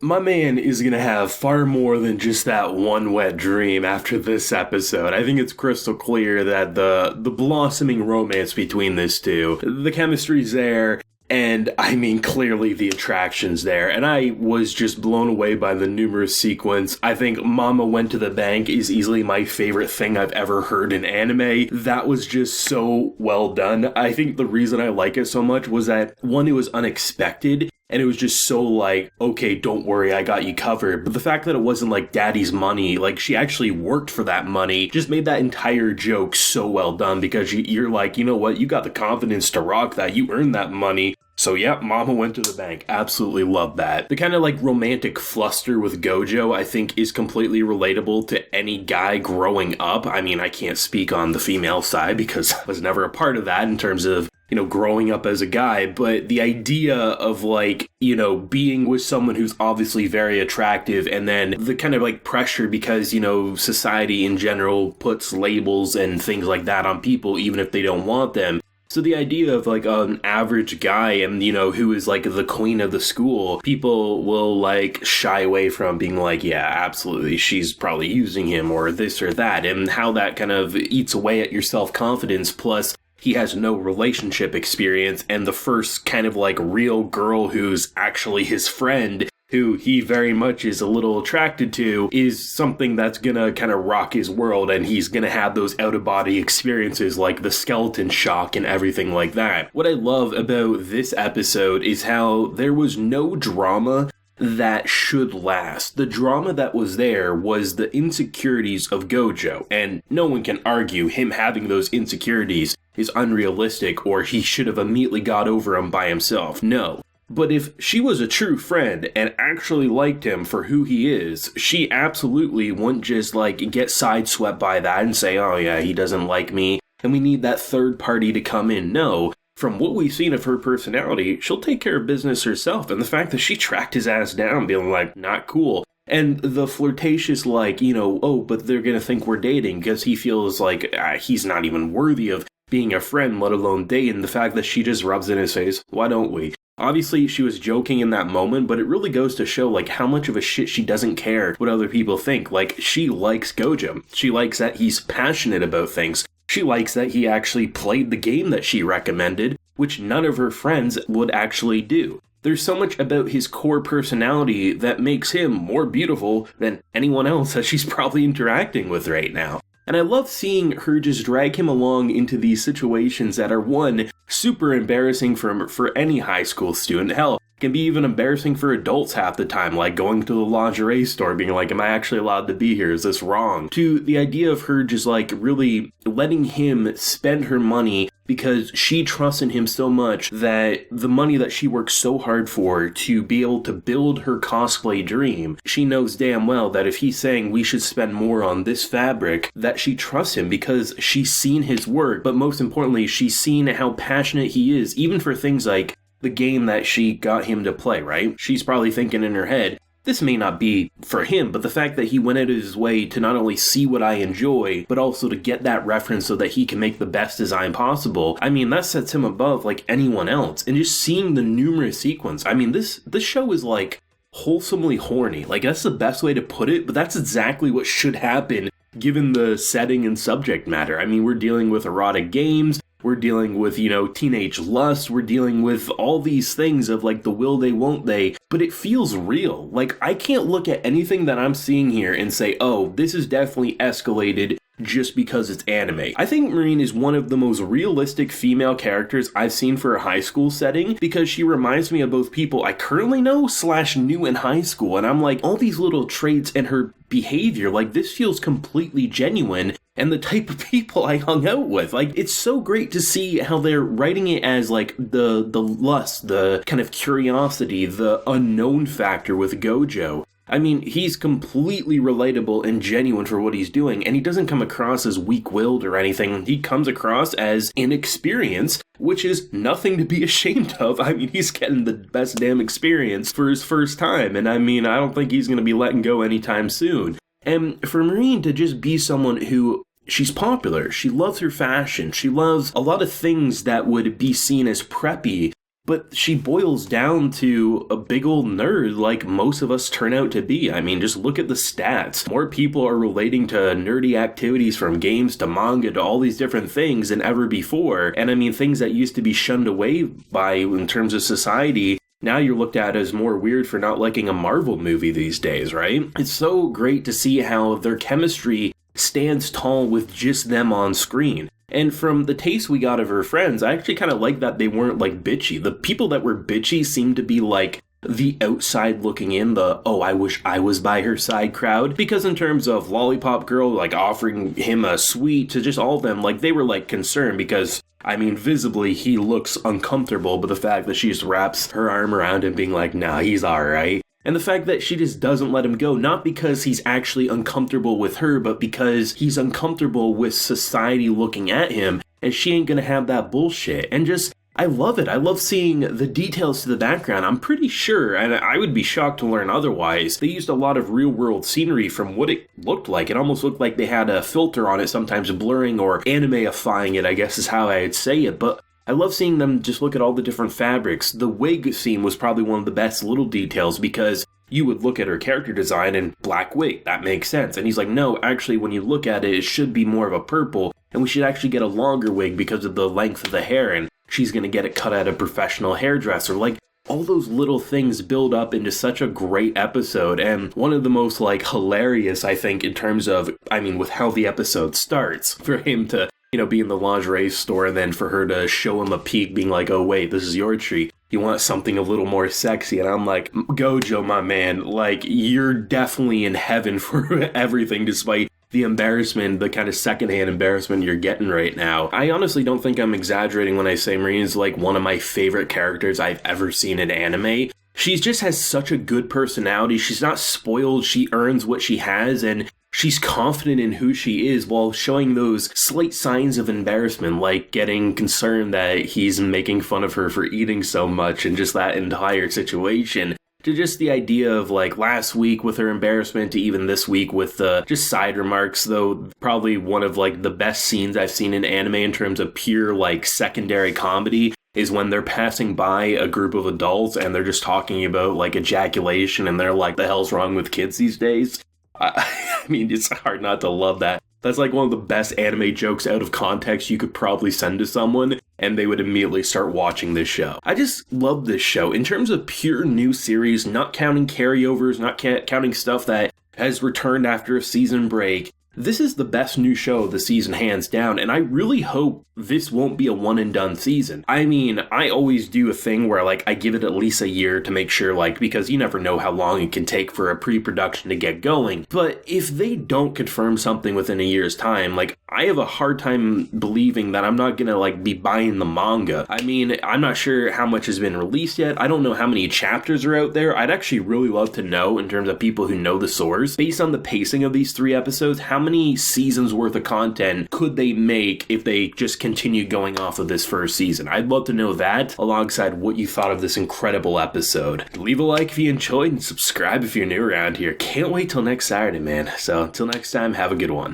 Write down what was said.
My man is going to have far more than just that one wet dream after this episode. I think it's crystal clear that the blossoming romance between these two, the chemistry's there, and I mean, clearly the attraction's there. And I was just blown away by the numerous sequence. I think Mama Went to the Bank is easily my favorite thing I've ever heard in anime. That was just so well done. I think the reason I like it so much was that, one, it was unexpected. And it was just so like, okay, don't worry, I got you covered. But the fact that it wasn't like daddy's money, like she actually worked for that money, just made that entire joke so well done because you're like, you know what, you got the confidence to rock that, you earned that money. So yeah, Mama Went to the Bank. Absolutely love that. The kind of like romantic fluster with Gojo, I think, is completely relatable to any guy growing up. I mean, I can't speak on the female side because I was never a part of that in terms of, you know, growing up as a guy, but the idea of like, you know, being with someone who's obviously very attractive and then the kind of like pressure because, you know, society in general puts labels and things like that on people even if they don't want them. So the idea of like an average guy and, you know, who is like the queen of the school, people will like shy away from being like, yeah, absolutely, she's probably using him or this or that, and how that kind of eats away at your self-confidence. Plus, he has no relationship experience, and the first kind of like real girl who's actually his friend, who he very much is a little attracted to, is something that's gonna kind of rock his world, and he's gonna have those out-of-body experiences like the skeleton shock and everything like that. What I love about this episode is how there was no drama that should last. The drama that was there was the insecurities of Gojo, and no one can argue him having those insecurities is unrealistic or he should have immediately got over them by himself. No. But if she was a true friend and actually liked him for who he is, she absolutely wouldn't just like get sideswept by that and say, oh yeah, he doesn't like me and we need that third party to come in. No. From what we've seen of her personality, she'll take care of business herself. And the fact that she tracked his ass down being like, not cool. And the flirtatious like, you know, oh, but they're going to think we're dating because he feels like he's not even worthy of being a friend, let alone date. And the fact that she just rubs in his face, why don't we? Obviously, she was joking in that moment, but it really goes to show like how much of a shit she doesn't care what other people think. Like, she likes Gojo. She likes that he's passionate about things. She likes that he actually played the game that she recommended, which none of her friends would actually do. There's so much about his core personality that makes him more beautiful than anyone else that she's probably interacting with right now. And I love seeing her just drag him along into these situations that are, one, super embarrassing for any high school student. Hell, can be even embarrassing for adults half the time, like going to the lingerie store being like, am I actually allowed to be here? Is this wrong? To the idea of her just like really letting him spend her money because she trusts in him so much that the money that she works so hard for to be able to build her cosplay dream, she knows damn well that if he's saying we should spend more on this fabric, that she trusts him because she's seen his work, but most importantly, she's seen how passionate he is, even for things like the game that she got him to play, right? She's probably thinking in her head, this may not be for him, but the fact that he went out of his way to not only see what I enjoy, but also to get that reference so that he can make the best design possible, I mean, that sets him above like anyone else. And just seeing the numerous sequence, I mean, this show is like wholesomely horny. Like, that's the best way to put it, but that's exactly what should happen given the setting and subject matter. I mean, we're dealing with erotic games, we're dealing with, you know, teenage lust, we're dealing with all these things of like the will they, won't they, but it feels real. Like, I can't look at anything that I'm seeing here and say, oh, this is definitely escalated just because it's anime. I think Marine is one of the most realistic female characters I've seen for a high school setting because she reminds me of both people I currently know / knew in high school, and I'm like, all these little traits and her behavior, like, this feels completely genuine and the type of people I hung out with. Like, it's so great to see how they're writing it as like the lust, the kind of curiosity, the unknown factor with Gojo. I mean, he's completely relatable and genuine for what he's doing, and he doesn't come across as weak-willed or anything. He comes across as inexperienced, which is nothing to be ashamed of. I mean, he's getting the best damn experience for his first time, and I mean, I don't think he's going to be letting go anytime soon. And for Marine to just be someone who, she's popular, she loves her fashion, she loves a lot of things that would be seen as preppy, but she boils down to a big old nerd like most of us turn out to be. I mean, just look at the stats. More people are relating to nerdy activities from games to manga to all these different things than ever before. And I mean, things that used to be shunned away by in terms of society, now you're looked at as more weird for not liking a Marvel movie these days, right? It's so great to see how their chemistry stands tall with just them on screen. And from the taste we got of her friends, I actually kind of like that they weren't like bitchy. The people that were bitchy seemed to be like the outside looking in, the oh I wish I was by her side crowd. Because in terms of Lollipop Girl like offering him a sweet, to just all of them, like they were like concerned because I mean visibly he looks uncomfortable, but the fact that she just wraps her arm around him being like nah, he's alright. And the fact that she just doesn't let him go, not because he's actually uncomfortable with her, but because he's uncomfortable with society looking at him, and she ain't gonna have that bullshit. And just, I love it. I love seeing the details to the background. I'm pretty sure, and I would be shocked to learn otherwise, they used a lot of real-world scenery from what it looked like. It almost looked like they had a filter on it, sometimes blurring or animeifying it, I guess is how I'd say it, but I love seeing them just look at all the different fabrics. The wig scene was probably one of the best little details because you would look at her character design and black wig, that makes sense. And he's like, no, actually when you look at it, it should be more of a purple and we should actually get a longer wig because of the length of the hair and she's going to get it cut at a professional hairdresser. Like, all those little things build up into such a great episode, and one of the most, like, hilarious, I think, in terms of, I mean, with how the episode starts, for him to, you know, be in the lingerie store and then for her to show him a peek being like, oh wait, this is your treat. You want something a little more sexy. And I'm like, Gojo, my man, like, you're definitely in heaven for everything despite the embarrassment, the kind of secondhand embarrassment you're getting right now. I honestly don't think I'm exaggerating when I say Marine's like one of my favorite characters I've ever seen in anime. She just has such a good personality. She's not spoiled. She earns what she has, and she's confident in who she is while showing those slight signs of embarrassment, like getting concerned that he's making fun of her for eating so much and just that entire situation. To just the idea of like last week with her embarrassment to even this week with the just side remarks, though probably one of like the best scenes I've seen in anime in terms of pure like secondary comedy is when they're passing by a group of adults and they're just talking about like ejaculation and they're like, the hell's wrong with kids these days? I mean, it's hard not to love that. That's like one of the best anime jokes out of context you could probably send to someone, and they would immediately start watching this show. I just love this show. In terms of pure new series, not counting carryovers, not counting stuff that has returned after a season break, this is the best new show of the season, hands down, and I really hope this won't be a one-and-done season. I mean, I always do a thing where, like, I give it at least a year to make sure, like, because you never know how long it can take for a pre-production to get going, but if they don't confirm something within a year's time, like, I have a hard time believing that I'm not gonna, like, be buying the manga. I mean, I'm not sure how much has been released yet. I don't know how many chapters are out there. I'd actually really love to know, in terms of people who know the source, based on the pacing of these 3 episodes, how many seasons worth of content could they make if they just continue going off of this first season? I'd love to know that, alongside what you thought of this incredible episode. Leave a like if you enjoyed and subscribe if you're new around here. Can't wait till next Saturday, man. So until next time, have a good one.